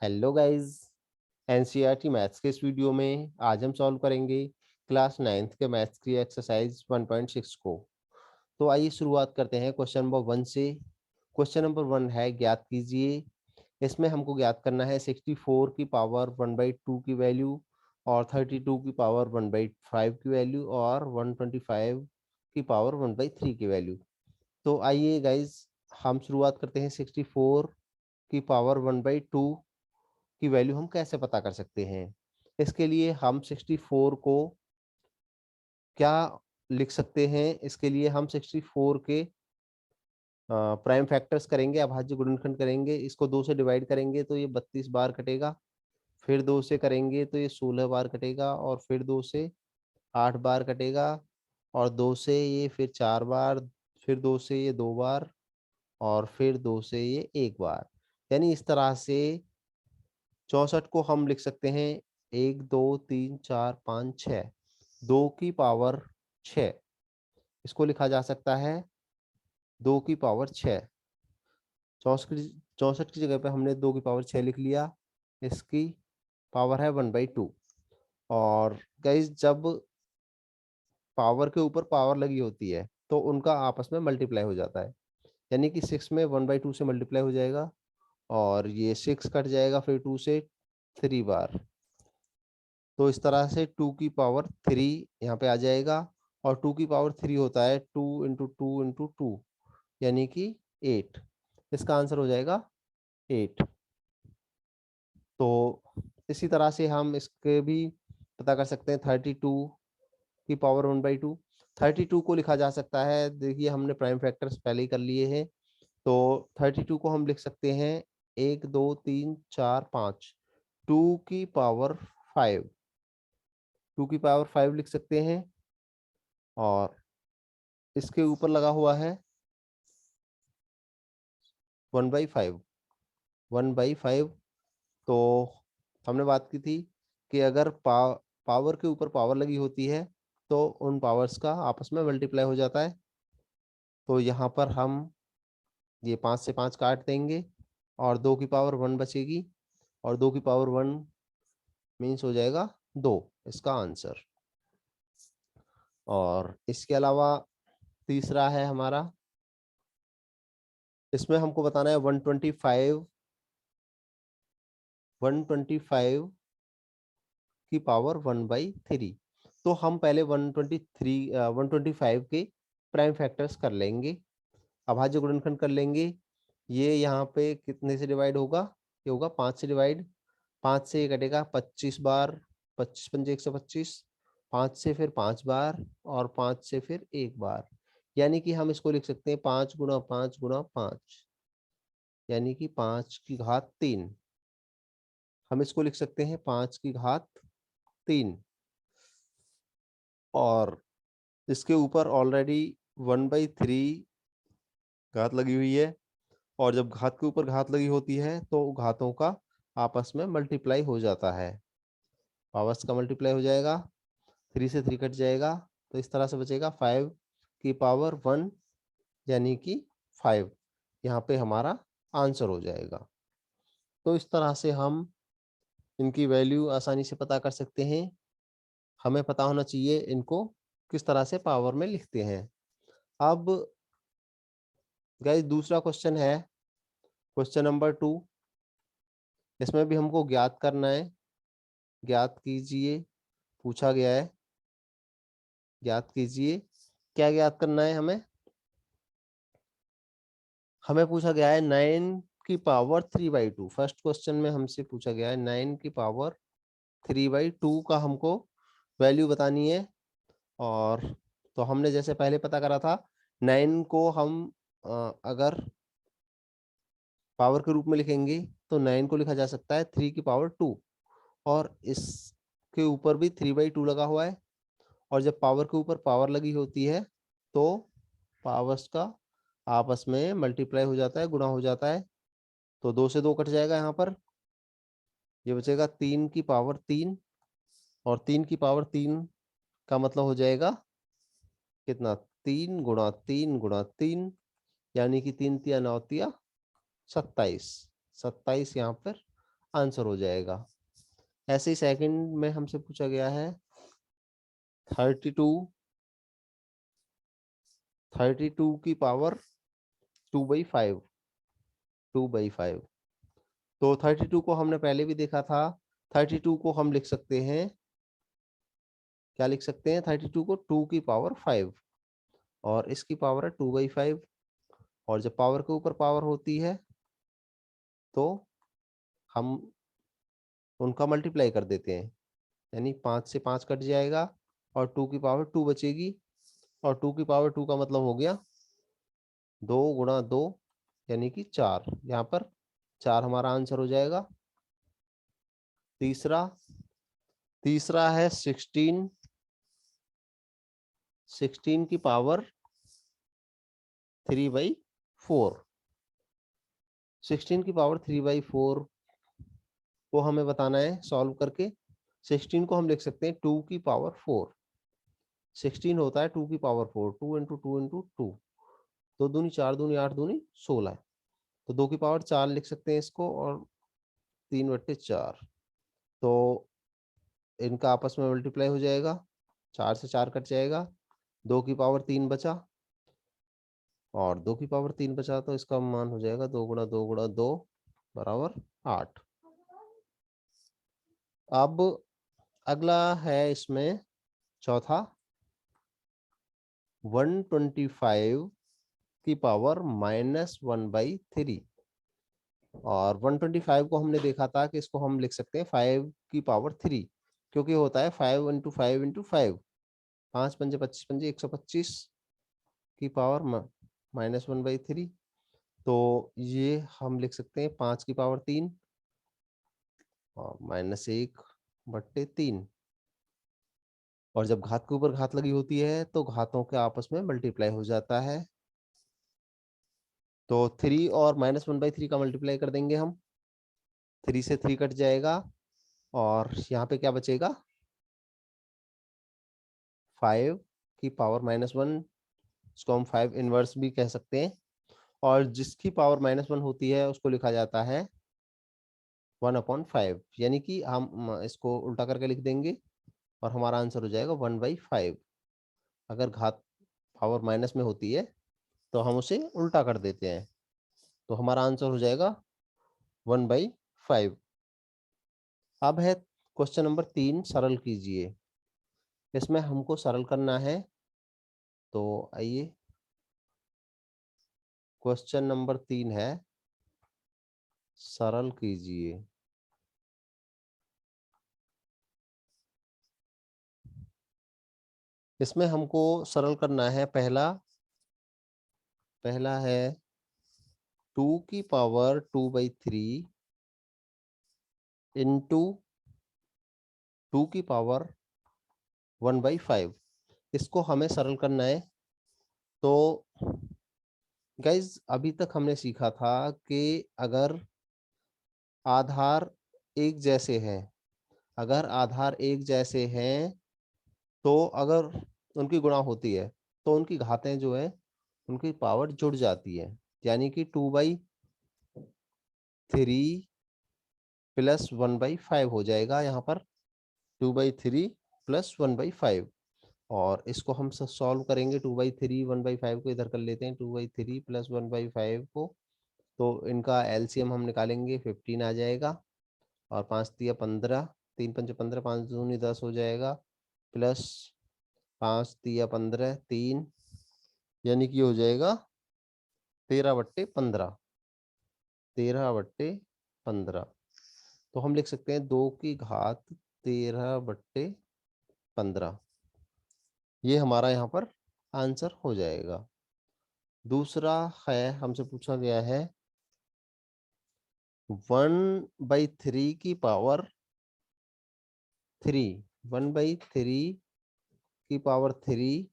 Hello guys. NCERT maths के इस video में आज हम सॉल्व करेंगे क्लास 9th के मैथ्स की एक्सरसाइज 1.6 को। तो आइए शुरुआत करते हैं क्वेश्चन नंबर 1 से। क्वेश्चन नंबर 1 है, ज्ञात कीजिए। इसमें हमको ज्ञात करना है 64 की पावर 1/2 की वैल्यू और 32 की पावर 1/5 की वैल्यू और 125 की पावर 1/3 की वैल्यू। तो आइए गाइज हम शुरुआत करते हैं। 64 की पावर 1/2 की वैल्यू हम कैसे पता कर सकते हैं। इसके लिए हम 64 को क्या लिख सकते हैं। इसके लिए हम 64 के प्राइम फैक्टर्स करेंगे, अभाज्य गुणनखंड करेंगे। इसको 2 से डिवाइड करेंगे तो ये 32 बार कटेगा, फिर 2 से करेंगे तो ये 16 बार कटेगा और फिर 2 से 8 बार कटेगा और 2 से ये फिर 4 बार, फिर 2 से ये 2 बार और फिर 2 से ये 1 बार। यानी इस तरह से 64 को हम लिख सकते हैं 1 2 3 4 5 6, 2 की पावर 6। इसको लिखा जा सकता है 2 की पावर 6। 64 की जगह पे हमने 2 की पावर 6 लिख लिया। इसकी पावर है 1/2। और गाइस जब पावर के ऊपर पावर लगी होती है तो उनका आपस में मल्टीप्लाई हो जाता है। यानी कि 6 में 1/2 से मल्टीप्लाई हो जाएगा और ये 6 कट जाएगा फिर 2 से 3 बार। तो इस तरह से 2 की पावर 3 यहाँ पे आ जाएगा और 2 की पावर 3 होता है 2 × 2 × 2 यानी कि 8। इसका आंसर हो जाएगा 8। तो इसी तरह से हम इसके भी पता कर सकते हैं 32 की पावर 1/2। 32 को लिखा जा सकता है, देखिए हमने प्राइम फैक्टर्स पहले ही कर लिए हैं। तो 32 को हम लिख सकते हैं 1 2 3 4 5, 2 की पावर 5, 2 की पावर 5 लिख सकते हैं। और इसके ऊपर लगा हुआ है 1/5, 1/5। तो हमने बात की थी कि अगर पावर के ऊपर पावर लगी होती है तो उन पावर्स का आपस में मल्टीप्लाई हो जाता है। तो यहाँ पर हम ये 5 से 5 काट देंगे और 2 की पावर 1 बचेगी और 2 की पावर 1 मीन्स हो जाएगा 2, इसका आंसर। और इसके अलावा तीसरा है हमारा, इसमें हमको बताना है 125 की पावर 1/3। तो हम पहले 125 के प्राइम फैक्टर्स कर लेंगे, अभाज्य गुणनखंड कर लेंगे। ये यहाँ पे कितने से डिवाइड होगा, ये होगा 5 से डिवाइड। 5 से ये कटेगा 25 बार, 25 पंजे 125, 5 से फिर 5 बार और 5 से फिर 1 बार। यानी कि हम इसको लिख सकते हैं 5 × 5 × 5, यानी कि 5 की घात 3। हम इसको लिख सकते हैं 5 की घात 3। और इसके ऊपर ऑलरेडी 1/3 घात लगी हुई है और जब घात के ऊपर घात लगी होती है तो घातों का आपस में मल्टीप्लाई हो जाता है, पावर्स का मल्टीप्लाई हो जाएगा। 3 से 3 कट जाएगा तो इस तरह से बचेगा 5 की पावर 1 यानी कि 5। यहाँ पे हमारा आंसर हो जाएगा। तो इस तरह से हम इनकी वैल्यू आसानी से पता कर सकते हैं। हमें पता होना चाहिए इनको किस तरह से पावर में लिखते हैं। अब गाइस दूसरा क्वेश्चन है, क्वेश्चन नंबर 2। इसमें भी हमको ज्ञात करना है। ज्ञात कीजिए, पूछा गया है ज्ञात कीजिए। क्या ज्ञात करना है हमें? हमें पूछा गया है 9 की पावर 3/2। फर्स्ट क्वेश्चन में हमसे पूछा गया है 9 की पावर 3/2 का हमको वैल्यू बतानी है। और तो हमने जैसे पहले पता करा था, 9 को हम अगर पावर के रूप में लिखेंगे तो 9 को लिखा जा सकता है 3 की पावर 2। और इसके ऊपर भी 3/2 लगा हुआ है और जब पावर के ऊपर पावर लगी होती है तो पावर्स का आपस में मल्टीप्लाई हो जाता है, गुणा हो जाता है। तो 2 से 2 कट जाएगा, यहाँ पर ये बचेगा 3 की पावर 3 और 3 की पावर 3 का मतलब हो जाएगा कितना, 3 × 3 × 3 यानी कि 3 × 3 = 9 × 27। 27 यहाँ पर आंसर हो जाएगा। ऐसे ही सेकंड में हमसे पूछा गया है 32 की पावर 2/5 2/5। तो 32 को हमने पहले भी देखा था। 32 को हम लिख सकते हैं, क्या लिख सकते हैं, 32 को 2 की पावर 5 और इसकी पावर है 2/5। और जब पावर के ऊपर पावर होती है तो हम उनका मल्टीप्लाई कर देते हैं, यानी 5 से 5 कट जाएगा और 2 की पावर 2 बचेगी। और 2 की पावर 2 का मतलब हो गया 2 गुणा 2 यानी कि 4। यहाँ पर 4 हमारा आंसर हो जाएगा। तीसरा तीसरा है 16 की पावर 3/4। 16 की पावर 3/4 को हमें बताना है सॉल्व करके। 16 को हम लिख सकते हैं 2 की पावर 4। 16 होता है 2 की पावर 4, 2 इंटू 2 इंटू 2। 2 दूनी 4 दूनी 8 दूनी 16। तो 2 की पावर 4 लिख सकते हैं इसको, और 3/4। तो इनका आपस में मल्टीप्लाई हो जाएगा, 4 से 4 कट जाएगा, 2 की पावर 3 बचा और 2 की पावर 3 बचा, तो इसका मान हो जाएगा 2 गुणा 2 गुणा 2 बराबर 8। अब अगला है इसमें चौथा 125 की पावर -1/3। और 125 को हमने देखा था कि इसको हम लिख सकते हैं 5 की पावर 3, क्योंकि होता है 5 इंटू 5 इंटू 5। 5 पंजे 25 पंजे 125 की पावर -1/3। तो ये हम लिख सकते हैं 5 की पावर 3 और -1/3। और जब घात के ऊपर घात लगी होती है तो घातों के आपस में मल्टीप्लाई हो जाता है। तो 3 और -1/3 का मल्टीप्लाई कर देंगे हम। 3 से 3 कट जाएगा और यहाँ पे क्या बचेगा, 5 की पावर -1। इसको हम 5 इनवर्स भी कह सकते हैं। और जिसकी पावर -1 होती है उसको लिखा जाता है 1/5, यानी कि हम इसको उल्टा करके लिख देंगे और हमारा आंसर हो जाएगा 1/5। अगर घात पावर माइनस में होती है तो हम उसे उल्टा कर देते हैं, तो हमारा आंसर हो जाएगा 1/5। अब है क्वेश्चन नंबर 3, सरल कीजिए। इसमें हमको सरल करना है, तो आइए क्वेश्चन नंबर 3 है, सरल कीजिए। इसमें हमको सरल करना है, पहला है 2 की पावर 2/3 इंटू 2 की पावर 1/5। इसको हमें सरल करना है। तो गाइज अभी तक हमने सीखा था कि अगर आधार एक जैसे हैं, अगर आधार एक जैसे हैं तो अगर उनकी गुणा होती है तो उनकी घातें जो है उनकी पावर जुड़ जाती है, यानी कि 2/3 प्लस 1/5 हो जाएगा यहाँ पर। 2/3 प्लस 1/5। और इसको हम सॉल्व करेंगे। 2/3 1/5 को इधर कर लेते हैं, 2/3 प्लस 1/5 को। तो इनका एलसीएम हम निकालेंगे, 15 आ जाएगा और 5 तिया 15, 3 पंचे 15, 5 दूनी 10 हो जाएगा, प्लस 5 तिया 15 3, यानी कि हो जाएगा 13/15। 13/15। तो हम लिख सकते हैं 2 की घात 13/15। ये हमारा यहाँ पर आंसर हो जाएगा। दूसरा है, हमसे पूछा गया है 1/3 की पावर 3। 1/3 की पावर 3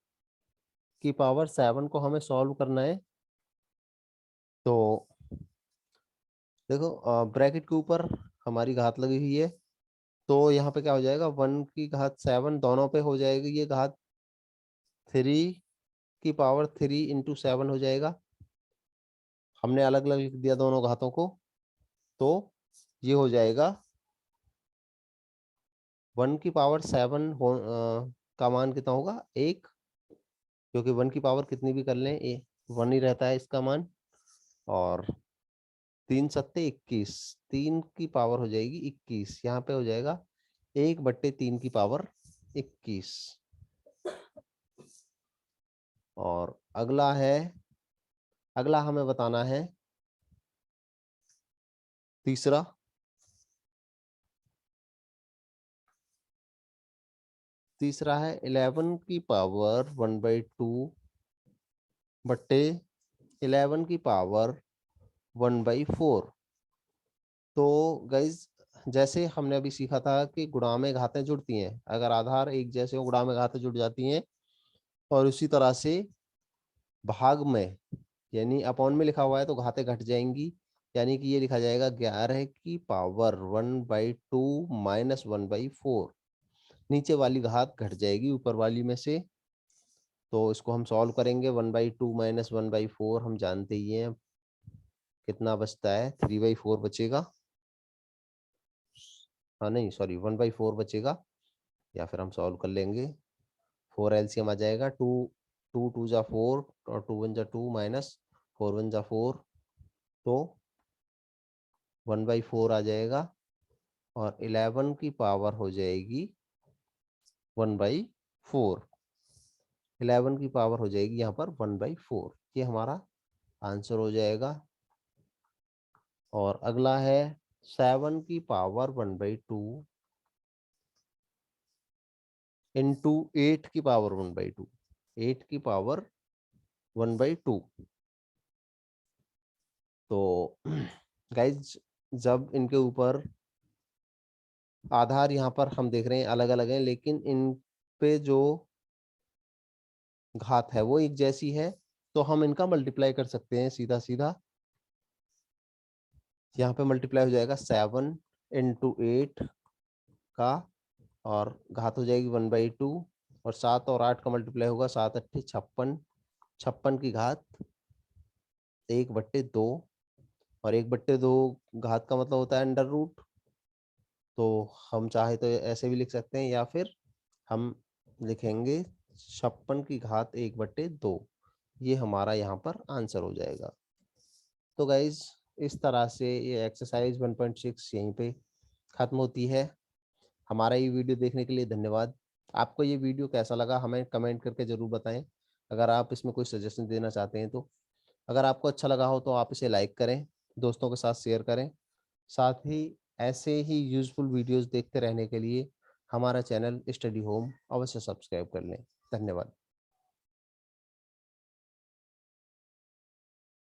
की पावर 7 को हमें सॉल्व करना है। तो देखो ब्रैकेट के ऊपर हमारी घात लगी हुई है, तो यहाँ पे क्या हो जाएगा, 1 की घात 7 दोनों पे हो जाएगी, ये घात 3 की पावर 3 इंटू 7 हो जाएगा। हमने अलग अलग लिख दिया दोनों घातों को, तो ये हो जाएगा 1 की पावर 7 का मान कितना होगा 1, क्योंकि 1 की पावर कितनी भी कर लें 1 ही रहता है इसका मान। और 3 सत्ते 21, 3 की पावर हो जाएगी 21, यहाँ पे हो जाएगा 1/3 की पावर 21। और अगला हमें बताना है तीसरा, है 11 की पावर 1/2 बट्टे 11 की पावर 1/4। तो गाइज जैसे हमने अभी सीखा था कि गुणा में घातें जुड़ती हैं, अगर आधार एक जैसे हो गुणा में घातें जुड़ जाती हैं। और उसी तरह से भाग में, यानी अपॉन में लिखा हुआ है तो घातें घट जाएंगी, यानी कि ये लिखा जाएगा 11 की पावर 1/2 माइनस 1/4। नीचे वाली घात घट जाएगी ऊपर वाली में से। तो इसको हम सॉल्व करेंगे, 1/2 माइनस 1/4 हम जानते ही हैं कितना बचता है, 3/4 बचेगा। हाँ नहीं सॉरी 1/4 बचेगा, या फिर हम सॉल्व कर लेंगे। 4 एलसीएम आ जाएगा, 2 2 2 जा 4 और 2 1 जा 2 माइनस 4 1 जा 4, तो 1/4 आ जाएगा। और 11 की पावर हो जाएगी 1/4, 11 की पावर हो जाएगी यहाँ पर 1/4, ये हमारा आंसर हो जाएगा। और अगला है 7 की पावर 1/2 इंटू 8 की पावर 1/2, 8 की पावर 1/2। तो गाइज जब इनके ऊपर आधार यहाँ पर हम देख रहे हैं अलग अलग हैं, लेकिन इन पे जो घात है वो एक जैसी है, तो हम इनका मल्टीप्लाई कर सकते हैं सीधा सीधा। यहाँ पे मल्टीप्लाई हो जाएगा 7 इंटू 8 का, और घात हो जाएगी 1/2। और 7 और 8 का मल्टीप्लाई होगा, 7 8 56, 56 की घात 1/2। और 1/2 घात का मतलब होता है अंडर रूट। तो हम चाहे तो ऐसे भी लिख सकते हैं, या फिर हम लिखेंगे 56 की घात 1/2। ये हमारा यहाँ पर आंसर हो जाएगा। तो गाइज इस तरह से ये एक्सरसाइज 1.6 यहीं पे खत्म होती है। हमारा ये वीडियो देखने के लिए धन्यवाद। आपको ये वीडियो कैसा लगा हमें कमेंट करके ज़रूर बताएं। अगर आप इसमें कोई सजेशन देना चाहते हैं तो, अगर आपको अच्छा लगा हो तो आप इसे लाइक करें, दोस्तों के साथ शेयर करें। साथ ही ऐसे ही यूज़फुल वीडियोस देखते रहने के लिए हमारा चैनल स्टडी होम अवश्य सब्सक्राइब कर लें। धन्यवाद।